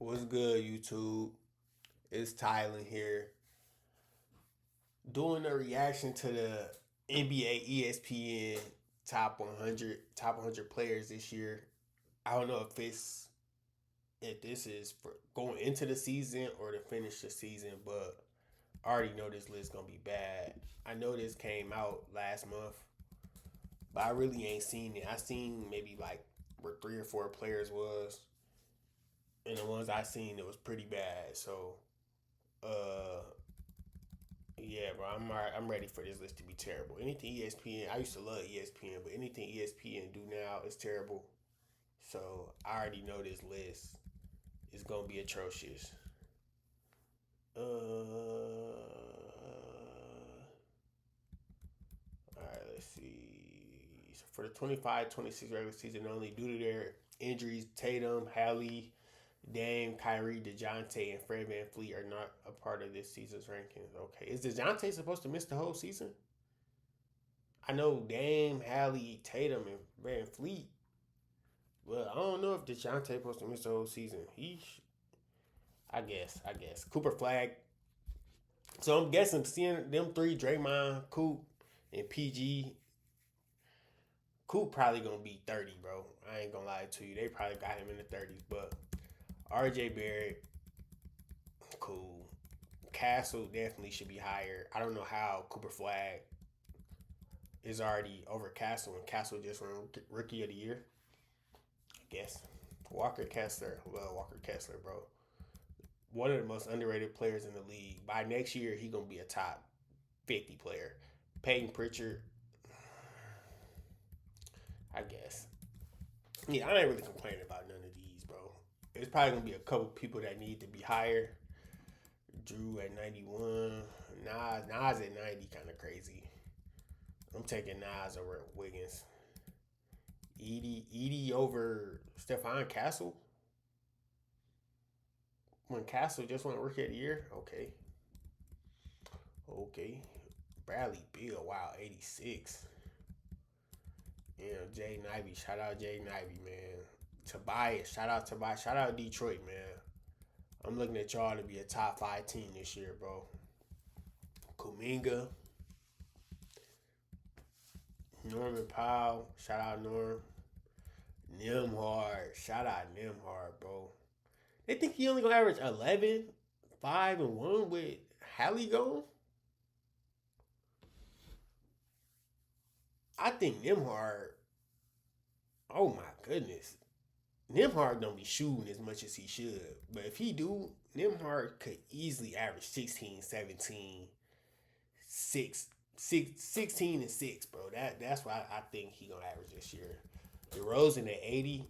What's good, YouTube? It's Tylen here, doing a reaction to the NBA ESPN top 100 players this year. I don't know if this is for going into the season or to finish the season, but I already know this list gonna be bad. I know this came out last month, but I really ain't seen it. I seen maybe like where 3 or 4 players was, and the ones I seen it was pretty bad. So uh yeah, bro, I'm ready for this list to be terrible. Anything ESPN, I used to love ESPN, but anything ESPN do now is terrible. So I already know this list is gonna be atrocious. All right, let's see. So for the 25-26 regular season only, due to their injuries, Tatum, Hallie, Dame, Kyrie, DeJounte, and Fred VanVleet are not a part of this season's rankings. Okay, is DeJounte supposed to miss the whole season? I know Dame, Hallie, Tatum, and Van Fleet. Well, I don't know if DeJounte supposed to miss the whole season. I guess. Cooper Flag. So I'm guessing seeing them three, Draymond, Coop, and PG. Coop probably gonna be 30, bro. I ain't gonna lie to you. They probably got him in the 30s, but RJ Barrett, cool. Castle definitely should be higher. I don't know how Cooper Flag is already over Castle, and Castle just won Rookie of the Year. I guess. Walker Kessler. Well, Walker Kessler, bro. One of the most underrated players in the league. By next year, he gonna be a top 50 player. Peyton Pritchard, I guess. Yeah, I ain't really complaining about none of these, bro. There's probably gonna be a couple people that need to be higher. Drew at 91. Nas at 90, kind of crazy. I'm taking Nas over Wiggins. Edie over Stephon Castle. When Castle just won Rookie of the Year, okay. Bradley Beal, wow, 86. Yeah, Jay Ivey, shout out Jay Ivey, man. Tobias, shout out Tobias, shout out Detroit, man. I'm looking at y'all to be a top 5 team this year, bro. Kuminga, Norman Powell, shout out Norm. Nimhard, shout out Nimhard, bro. They think he only gonna average 11, 5, and 1 with Hallie gone? I think Nimhard, oh my goodness. Nimhard don't be shooting as much as he should. But if he do, Nimhard could easily average 16, 17, 16 and 6, bro. That's why I think he gonna average this year. DeRozan at 80.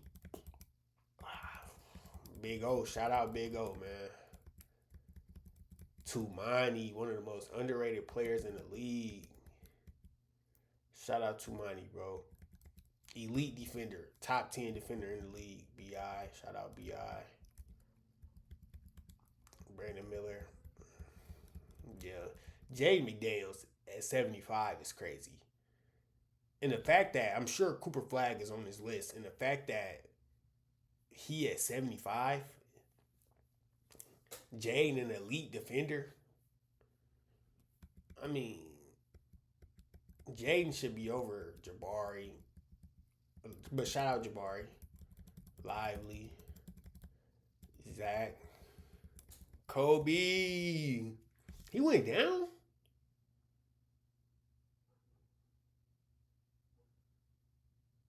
Big O, shout out Big O, man. Tumani, one of the most underrated players in the league. Shout out Tumani, bro. Elite defender, top 10 defender in the league. BI, shout out BI. Brandon Miller. Yeah. Jay McDaniels at 75 is crazy. And the fact that I'm sure Cooper Flag is on this list, and the fact that he at 75, Jay an elite defender. I mean, Jaden should be over Jabari. But shout out Jabari. Lively. Zach. Kobe. He went down?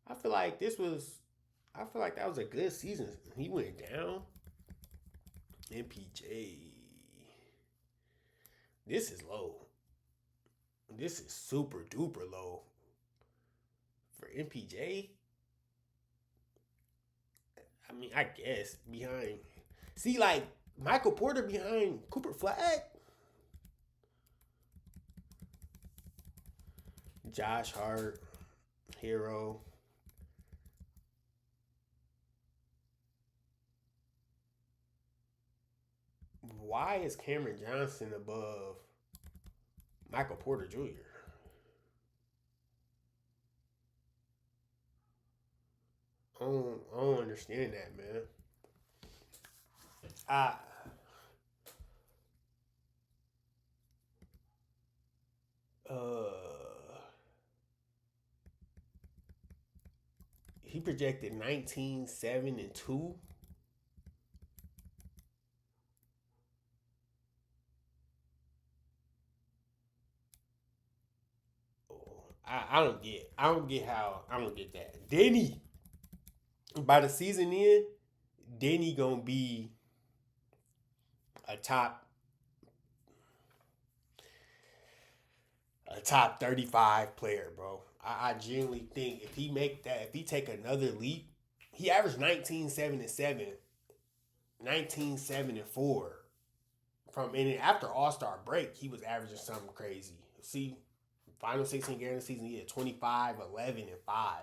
I feel like that was a good season. He went down. MPJ. This is low. This is super duper low. For MPJ, I mean, I guess behind. See, like Michael Porter behind Cooper Flag. Josh Hart, Hero. Why is Cameron Johnson above Michael Porter Jr.? I don't understand that, man. I he projected 19-7-2. I don't get that. Denny, by the season end, Denny gonna be a top a top 35 player, bro. I genuinely think if he take another leap, he averaged 19-7-7, 19-7-4. And after All Star break, he was averaging something crazy. See, final 16 games of the season, he had 25, 11, and 5.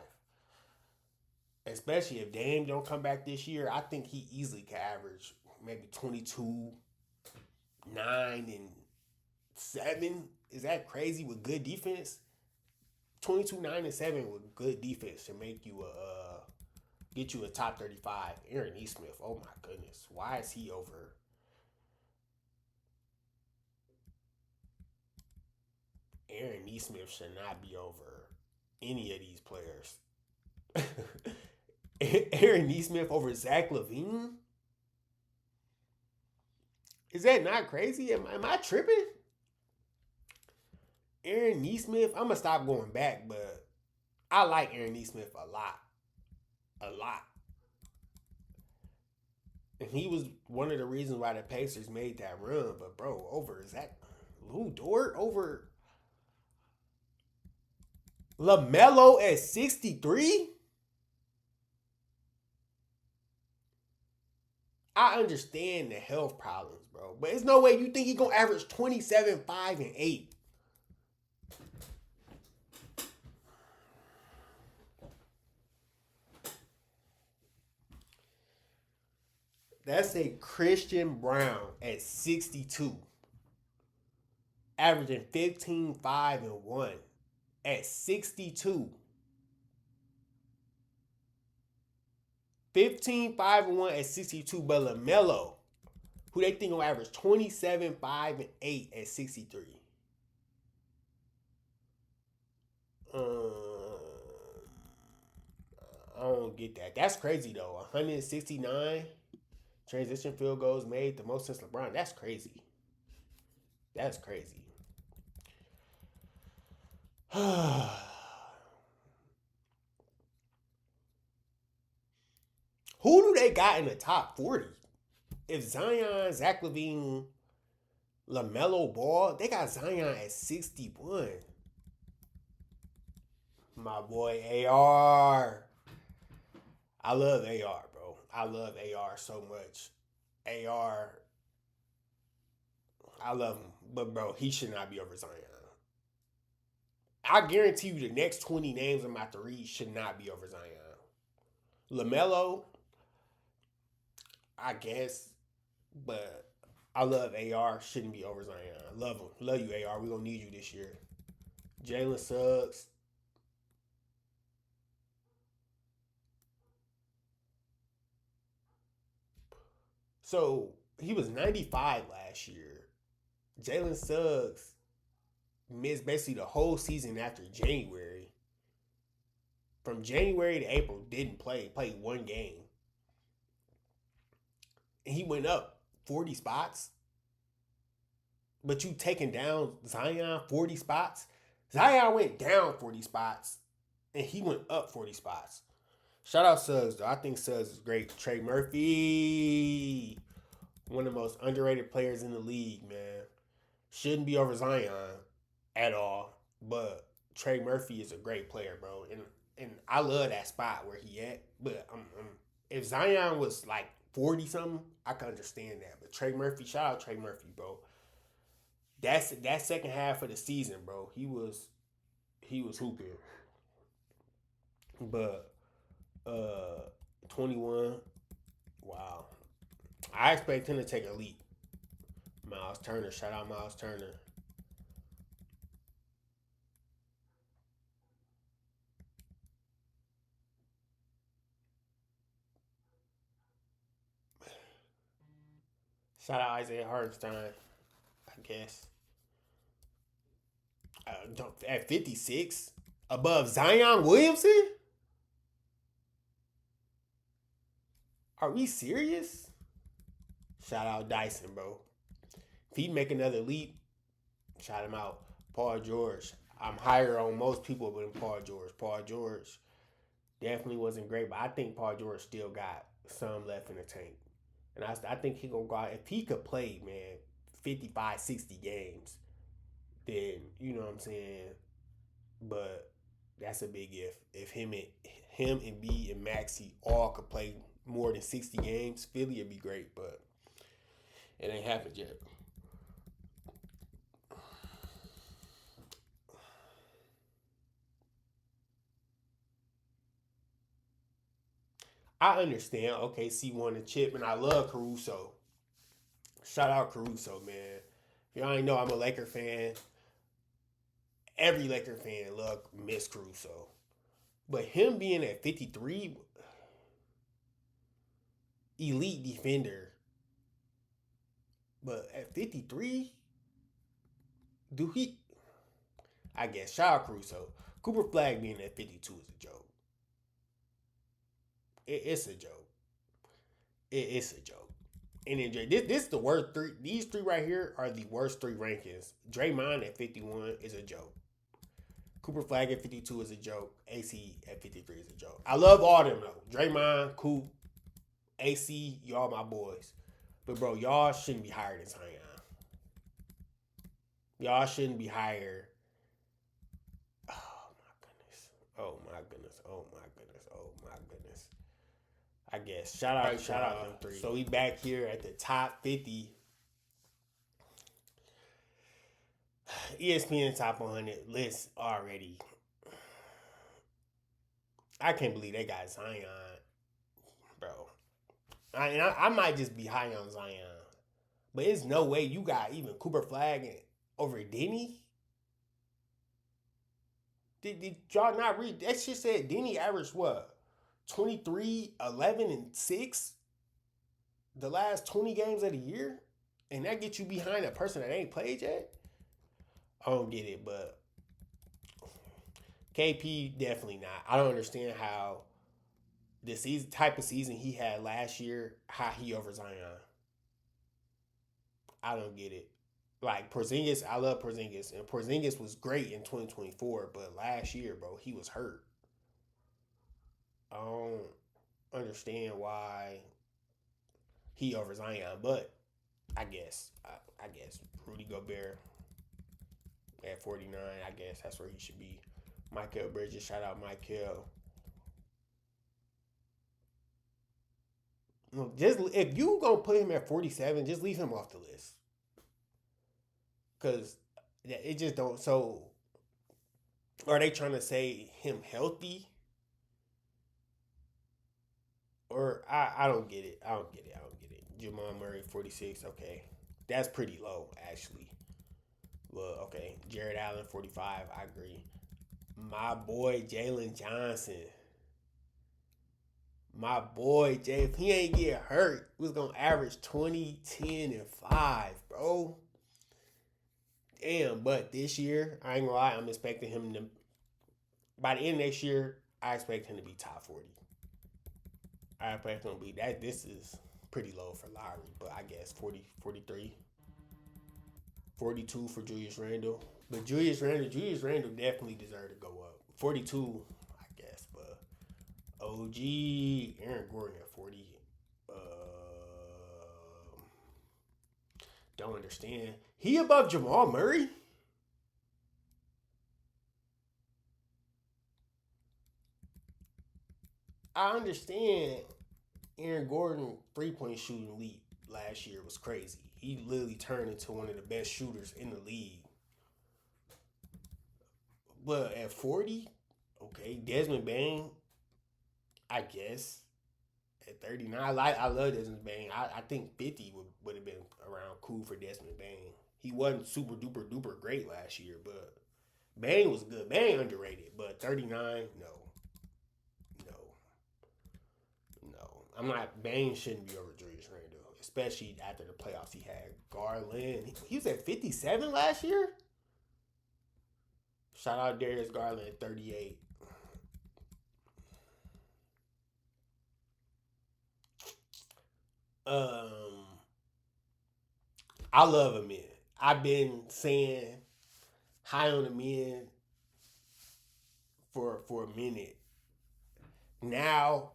Especially if Dame don't come back this year, I think he easily could average maybe 22, 9, and 7. Is that crazy with good defense? 22, 9, and 7 with good defense to make you get you a top 35. Aaron Nesmith, oh my goodness. Why is he over? Aaron Nesmith should not be over any of these players. Aaron Nesmith over Zach LaVine? Is that not crazy? Am I tripping? Aaron Nesmith, I'm gonna stop going back, but I like Aaron Nesmith a lot, a lot, and he was one of the reasons why the Pacers made that run. But bro, over Zach Lou Dort over LaMelo at 63. I understand the health problems, bro, but there's no way you think he gonna average 27, 5, and 8. That's a Christian Brown at 62, averaging 15, 5, and 1 at 62. 15, 5, and 1 at 62, but LaMelo, who they think will average 27, 5, and 8 at 63. Um, I don't get that. That's crazy though. 169 transition field goals made, the most since LeBron. That's crazy. That's crazy. Who do they got in the top 40? If Zion, Zach LaVine, LaMelo Ball, they got Zion at 61. My boy AR. I love AR, bro. I love AR so much. AR, I love him. But, bro, he should not be over Zion. I guarantee you the next 20 names I'm about to read should not be over Zion. LaMelo, I guess, but I love AR. Shouldn't be over Zion. I love him. Love you, AR. We're going to need you this year. Jalen Suggs. So he was 95 last year. Jalen Suggs missed basically the whole season after January. From January to April, didn't play. Played one game. And he went up 40 spots. But you taking down Zion 40 spots? Zion went down 40 spots. And he went up 40 spots. Shout out Suggs, though. I think Suggs is great. Trey Murphy, one of the most underrated players in the league, man. Shouldn't be over Zion at all. But Trey Murphy is a great player, bro. And I love that spot where he at. But if Zion was like 40 something, I could understand that. But Trey Murphy, shout out Trey Murphy, bro. That's that second half of the season, bro. He was hooping. But 21, wow. I expect him to take a leap. Miles Turner, shout out Miles Turner. Shout out Isaiah Hartenstein, I guess. At 56, above Zion Williamson? Are we serious? Shout out Dyson, bro. If he make another leap, shout him out. Paul George. I'm higher on most people than Paul George. Paul George definitely wasn't great, but I think Paul George still got some left in the tank. And I think he going to go out. If he could play, man, 55, 60 games, then, you know what I'm saying? But that's a big if. If him and B and Maxey all could play more than 60 games, Philly would be great, but it ain't happened yet. I understand OKC won the chip, and I love Caruso. Shout out Caruso, man. If y'all ain't know, I'm a Laker fan. Every Laker fan miss Caruso. But him being at 53, elite defender. But at 53, do he? I guess, shout out Caruso. Cooper Flag being at 52 is a joke. It's a joke. It's a joke. And then this is the worst three. These three right here are the worst three rankings. Draymond at 51 is a joke. Cooper Flag at 52 is a joke. AC at 53 is a joke. I love all them though. Draymond, Coop, AC, y'all my boys. But bro, y'all shouldn't be higher than Zion. Y'all shouldn't be higher. Oh my goodness. Oh my goodness. Oh my goodness. Oh my goodness. I guess. Shout out them three. So we back here at the top 50. ESPN top 100 list already. I can't believe they got Zion, bro. I might just be high on Zion, but there's no way you got even Cooper Flag over Denny. Did y'all not read that shit? Said Denny averaged what? 23, 11, and 6 the last 20 games of the year? And that gets you behind a person that ain't played yet? I don't get it, but KP definitely not. I don't understand how the type of season he had last year, how he over Zion. I don't get it. Like Porzingis, I love Porzingis, and Porzingis was great in 2024, but last year, bro, he was hurt. I don't understand why he over Zion, but I guess Rudy Gobert at 49, I guess that's where he should be. Michael Bridges, shout out Michael. Just if you gonna put him at 47, just leave him off the list, cause it just don't. So, are they trying to say him healthy? Or I don't get it. I don't get it. Jamal Murray 46. Okay, that's pretty low actually. Well, okay. Jared Allen 45. I agree. My boy Jalen Johnson. My boy Jay, if he ain't get hurt, he was gonna average 20, 10, and 5, bro. Damn, but this year, I ain't gonna lie, I'm expecting him to, by the end of next year, I expect him to be top 40. I expect him to be that. This is pretty low for Lowry, but I guess 40, 43, 42 for Julius Randle. But Julius Randle definitely deserved to go up. 42, I guess, but OG, Aaron Gordon at 40. Don't understand. He above Jamal Murray? I understand Aaron Gordon 3-point shooting leap last year was crazy. He literally turned into one of the best shooters in the league. But at 40, okay, Desmond Bain, I guess. At 39, I love Desmond Bain. I think 50 would have been around cool for Desmond Bain. He wasn't super duper duper great last year, but Bain was good. Bain underrated, but 39, no. I'm not. Bain shouldn't be over Julius Randle, especially after the playoffs he had. Garland, he was at 57 last year. Shout out Darius Garland at 38. I love a man. I've been saying high on the men for a minute. Now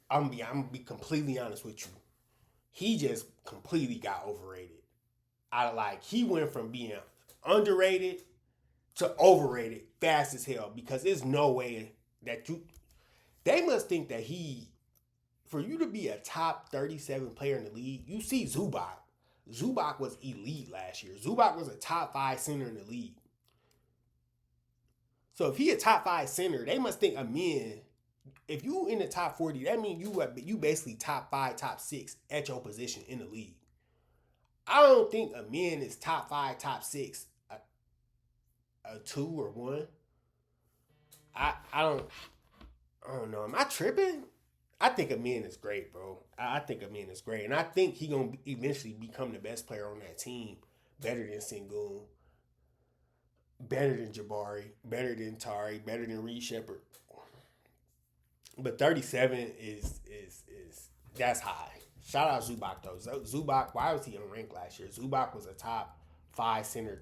I'm gonna be completely honest with you. He just completely got overrated. He went from being underrated to overrated fast as hell because there's no way that they must think that for you to be a top 37 player in the league, you see Zubac. Zubac was elite last year. Zubac was a top 5 center in the league. So if he a top 5 center, they must think if you in the top 40, that means you basically top 5, top 6 at your position in the league. I don't think a man is top 5, top 6, a 2 or 1. I don't know. Am I tripping? I think a man is great, bro. I think a man is great, and I think he gonna eventually become the best player on that team, better than Sengun, better than Jabari, better than Tari, better than Reed Shepard. But 37 is that's high. Shout out Zubac though. Zubac, why was he unranked last year? Zubac was a top 5 center,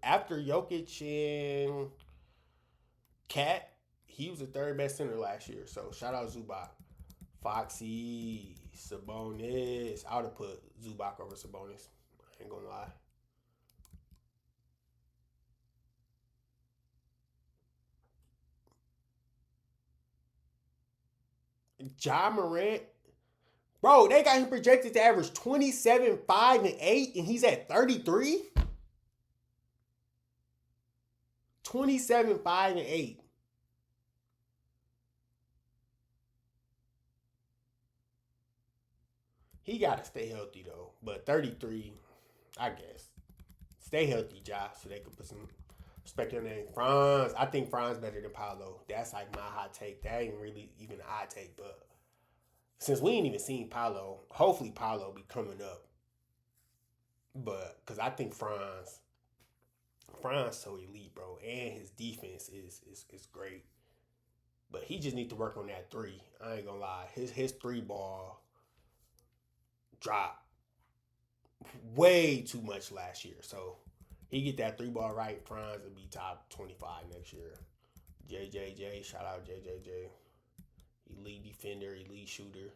after Jokic and Cat. He was the third best center last year. So shout out Zubac. Foxy, Sabonis. I would have put Zubac over Sabonis. I ain't gonna lie. Ja Morant. Bro, they got him projected to average 27, 5, and 8, and he's at 33. 27, 5, and 8. He got to stay healthy, though. But 33, I guess. Stay healthy, Ja, so they can put some respect on your name. Franz, I think Franz better than Paolo. That's like my hot take. That ain't really even a hot take, but since we ain't even seen Paolo, hopefully Paolo be coming up. But, because I think Franz so elite, bro. And his defense is great. But he just need to work on that 3. I ain't gonna lie. His 3 ball dropped way too much last year. So he get that 3 ball right, Franz will be top 25 next year. JJJ, shout out JJJ. Elite defender, elite shooter.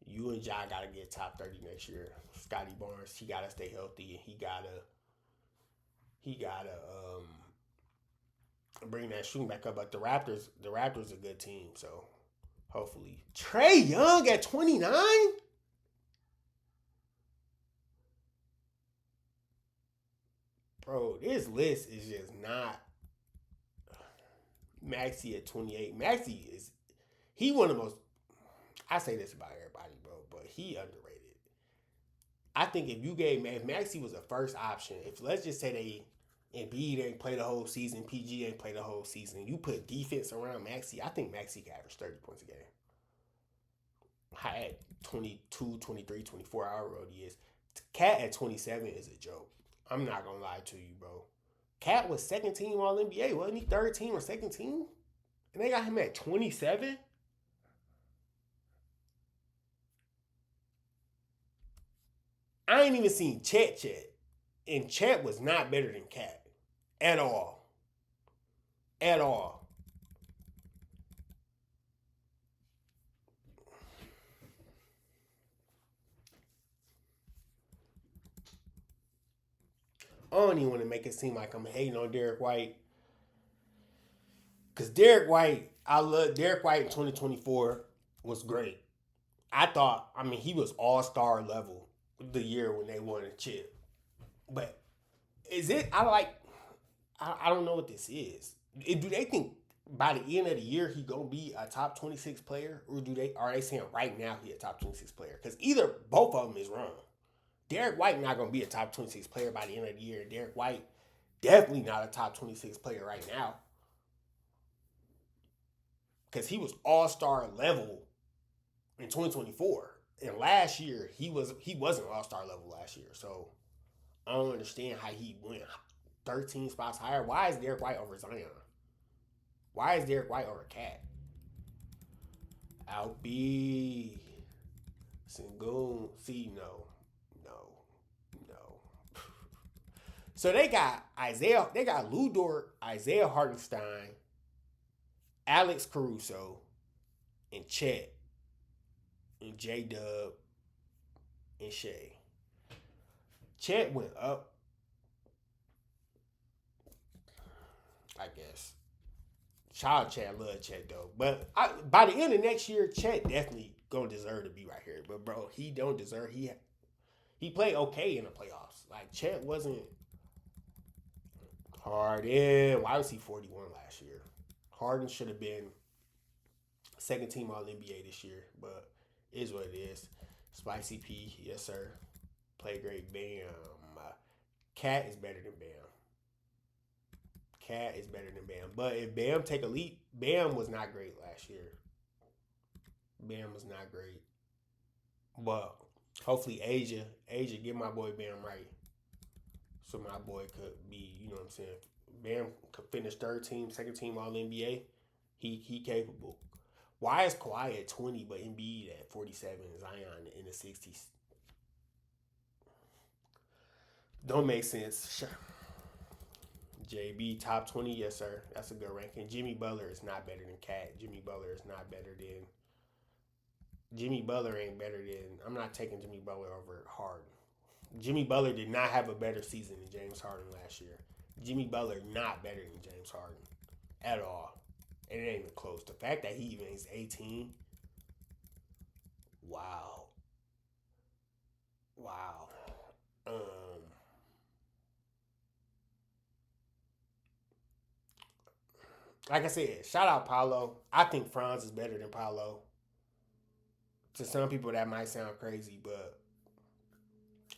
You and Ja gotta get top 30 next year. Scotty Barnes, he gotta stay healthy. He gotta bring that shooting back up. But the Raptors a good team, so hopefully. Trae Young at 29? Bro, this list is just not. Maxey at 28. He one of the most, I say this about everybody, bro, but he underrated. I think if Maxey was a first option, if let's just say Embiid ain't play the whole season, PG ain't play the whole season, you put defense around Maxey, I think Maxey can average 30 points a game. At 22, 23, 24, however old he is. Cat at 27 is a joke. I'm not going to lie to you, bro. Cat was second team All NBA, wasn't he? Third team or second team? And they got him at 27? I ain't even seen Chet yet. And Chet was not better than Cat. At all. At all. I don't even want to make it seem like I'm hating on Derek White. Because I love Derek White in 2024 was great. He was all-star level the year when they won a chip. But I don't know what this is. Do they think by the end of the year he gonna be a top 26 player, or are they saying right now he a top 26 player? Because either both of them is wrong. Derek White not gonna be a top 26 player by the end of the year. Derek White definitely not a top 26 player right now, because he was all-star level in 2024. And last year he wasn't All-Star level last year. So I don't understand how he went 13 spots higher. Why is Derek White over Zion? Why is Derek White over Cat? Alby. Sengun. See, no, no. So they got Lou Dort, Isaiah Hartenstein, Alex Caruso, and Chet, and J Dub, and Shea. Chet went up, I guess. Child Chet, love Chet though. But by the end of next year, Chet definitely gonna deserve to be right here. But bro, he don't deserve. He played okay in the playoffs. Like Chet wasn't Harden. Why was he 41 last year? Harden should have been second team All NBA this year, but it is what it is. Spicy P, yes sir. Play great. Bam. Cat is better than Bam. Cat is better than Bam. But if Bam take a leap, Bam was not great last year. Bam was not great. But hopefully Asia get my boy Bam right. So my boy could be, you know what I'm saying? Bam could finish third team, second team All NBA. He capable. Why is Kawhi at 20 but Embiid at 47 and Zion in the 60s? Don't make sense. JB top 20, yes sir. That's a good ranking. Jimmy Butler is not better than Cat. Jimmy Butler is not better than. Jimmy Butler ain't better than. I'm not taking Jimmy Butler over Harden. Jimmy Butler did not have a better season than James Harden last year. Jimmy Butler not better than James Harden at all. And it ain't even close. The fact that he even is 18. Wow. Wow. Like I said, shout out Paolo. I think Franz is better than Paolo. To some people that might sound crazy, but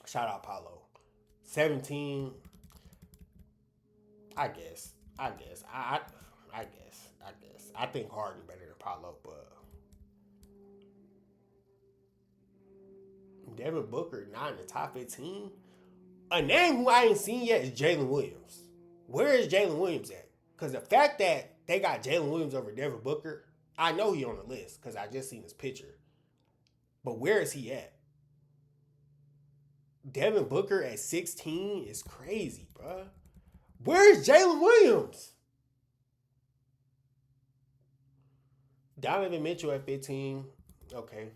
shout out Paolo. 17. I guess. I guess. I think Harden better than Paolo, but Devin Booker not in the top 15. A name who I ain't seen yet is Jalen Williams. Where is Jalen Williams at? Because the fact that they got Jalen Williams over Devin Booker, I know he on the list because I just seen his picture. But where is he at? Devin Booker at 16 is crazy, bro. Where is Jalen Williams? Donovan Mitchell at 15. Okay.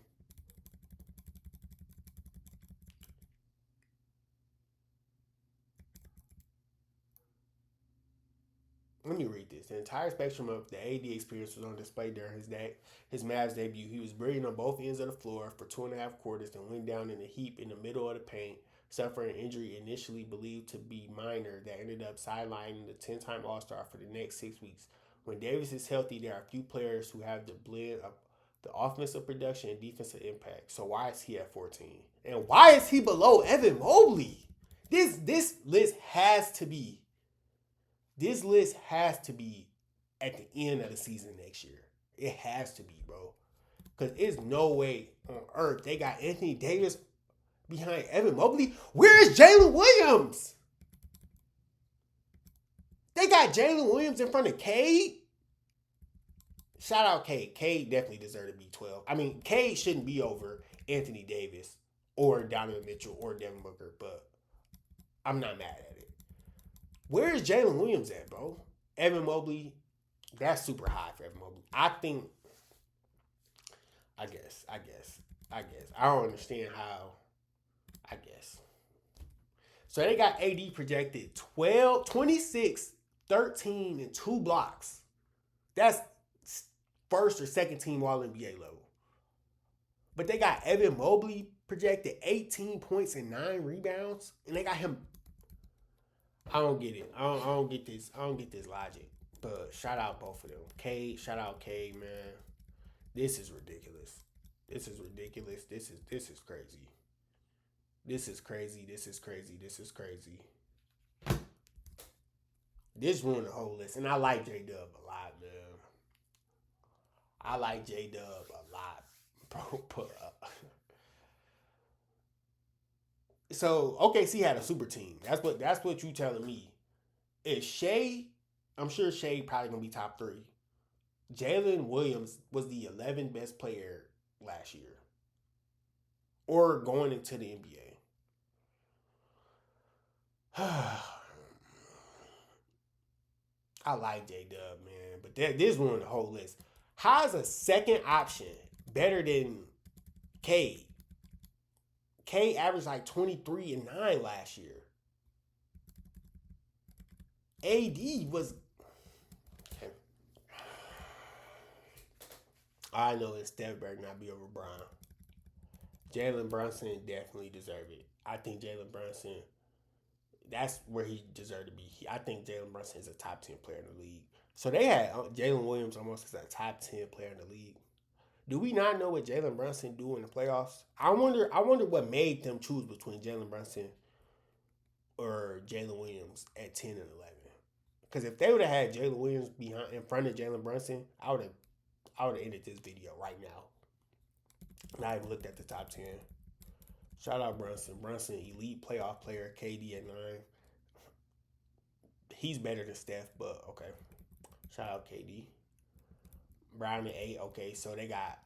Let me read this. The entire spectrum of the AD experience was on display during his Mavs debut. He was brilliant on both ends of the floor for 2.5 quarters, then went down in a heap in the middle of the paint, suffering an injury initially believed to be minor that ended up sidelining the 10-time All-Star for the next 6 weeks. When Davis is healthy, there are few players who have the blend of the offensive production and defensive impact. So why is he at 14? And why is he below Evan Mobley? This list has to be at the end of the season next year. It has to be, bro. Because there's no way on earth they got Anthony Davis behind Evan Mobley. Where is Jalen Williams? They got Jalen Williams in front of Cade. Shout out Cade. Cade definitely deserved to be 12. I mean, Cade shouldn't be over Anthony Davis or Donovan Mitchell or Devin Booker, but I'm not mad at it. Where is Jalen Williams at, bro? Evan Mobley, that's super high for Evan Mobley. I guess. I don't understand how. I guess. So they got AD projected 12, 26, 13, and 2 blocks. That's first or second team All NBA level. But they got Evan Mobley projected 18 points and 9 rebounds. And they got him. I don't get it. I don't get this. I don't get this logic. But shout out both of them. Shout out Cade, man. This is ridiculous. This is crazy. This is crazy. This ruined the whole list. And I like J-Dub a lot, man. I like J-Dub a lot. Bro, So OKC had a super team. That's what you telling me. Is Shea? I'm sure Shea probably gonna be top three. Jalen Williams was the 11th best player last year, or going into the NBA. I like J Dub, man, but this one the whole list. How's a second option better than K? K averaged like 23 and 9 last year. AD was. I know it's Steph better not be over Brian. Jalen Brunson definitely deserve it. I think Jalen Brunson, that's where he deserved to be. I think Jalen Brunson is a top 10 player in the league. So they had Jalen Williams almost as a top 10 player in the league. Do we not know what Jalen Brunson do in the playoffs? I wonder. I wonder what made them choose between Jalen Brunson or Jalen Williams at 10 and 11. Because if they would have had Jalen Williams behind in front of Jalen Brunson, I would have ended this video right now. And I even looked at the top 10. Shout out Brunson. Brunson, elite playoff player. KD at 9. He's better than Steph, but okay. Shout out KD. Brown at 8. Okay, so they got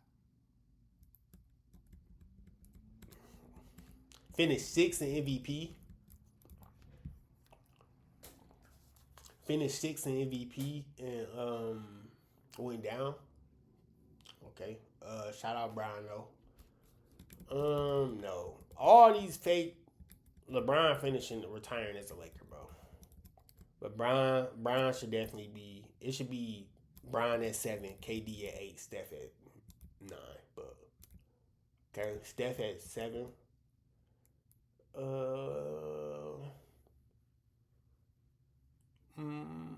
finished 6th in MVP. Finished 6th in MVP and went down. Okay. Shout out Brown though. No. All these fake LeBron finishing retiring as a Laker, bro. But Brown should definitely be. It should be Brown at 7, KD at 8, Steph at 9. But okay, Steph at 7. Uh, mm,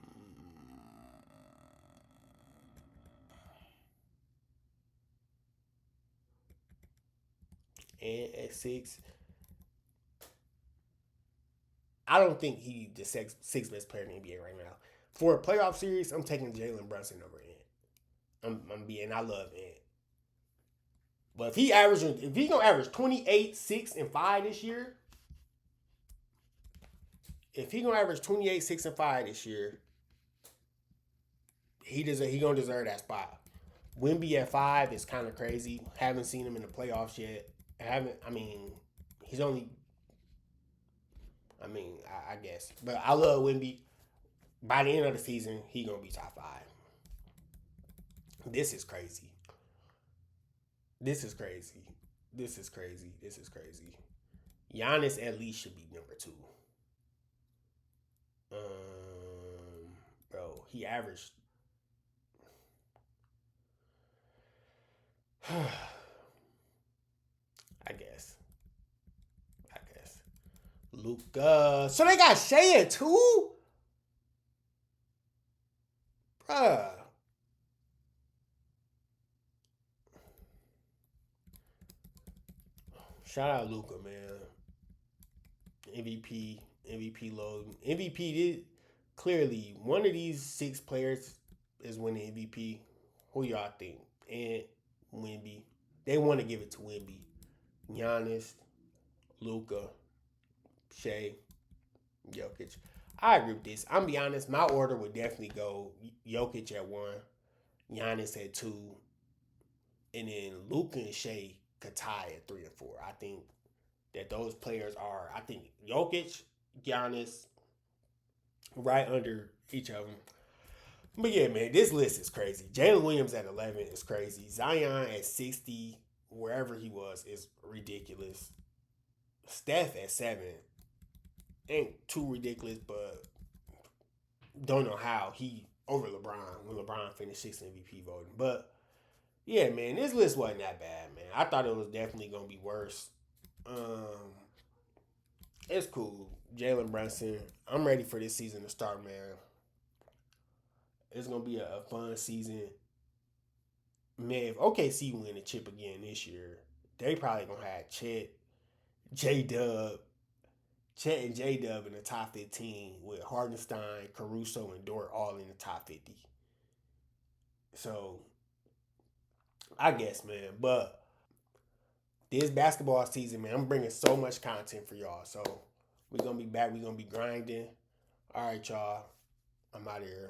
and at 6, I don't think he's the sixth best player in the NBA right now. For a playoff series, I'm taking Jalen Brunson over Ant. I'm being. I love Ant. But if he gonna average 28, 6, and 5 this year, if he gonna average 28, 6, and 5 this year, he gonna deserve that spot. Wimby at 5 is kind of crazy. Haven't seen him in the playoffs yet. I mean, he's only. I guess, but I love Wimby. By the end of the season, he gonna be top 5. This is crazy. This is crazy. This is crazy. This is crazy. Giannis at least should be number 2. Bro, he averaged. I guess. I guess. Luca. So they got Shea at 2? Bruh. Shout out Luca, man. MVP load. MVP did clearly one of these 6 players is winning MVP. Who y'all think? And Wimby. They want to give it to Wimby. Giannis, Luca, Shea, Jokic. I agree with this. I'm be honest. My order would definitely go Jokic at 1, Giannis at 2, and then Luca and Shea could tie at 3 and 4. I think that those players are. I think Jokic, Giannis, right under each of them. But yeah, man, this list is crazy. Jalen Williams at 11 is crazy. Zion at 60, wherever he was, is ridiculous. Steph at 7 ain't too ridiculous, but don't know how he over LeBron when LeBron finished 6th MVP voting. But yeah, man, this list wasn't that bad, man. I thought it was definitely gonna be worse. Um, it's cool. Jalen Brunson. I'm ready for this season to start, man. It's gonna be a fun season. Man, if OKC win the chip again this year, they probably gonna have J Dub, Chet and J Dub in the top 15 with Hardenstein, Caruso, and Dort all in the top 50. So I guess, man, but this basketball season, man, I'm bringing so much content for y'all. So we're gonna be back. We're gonna be grinding. All right, y'all. I'm out of here.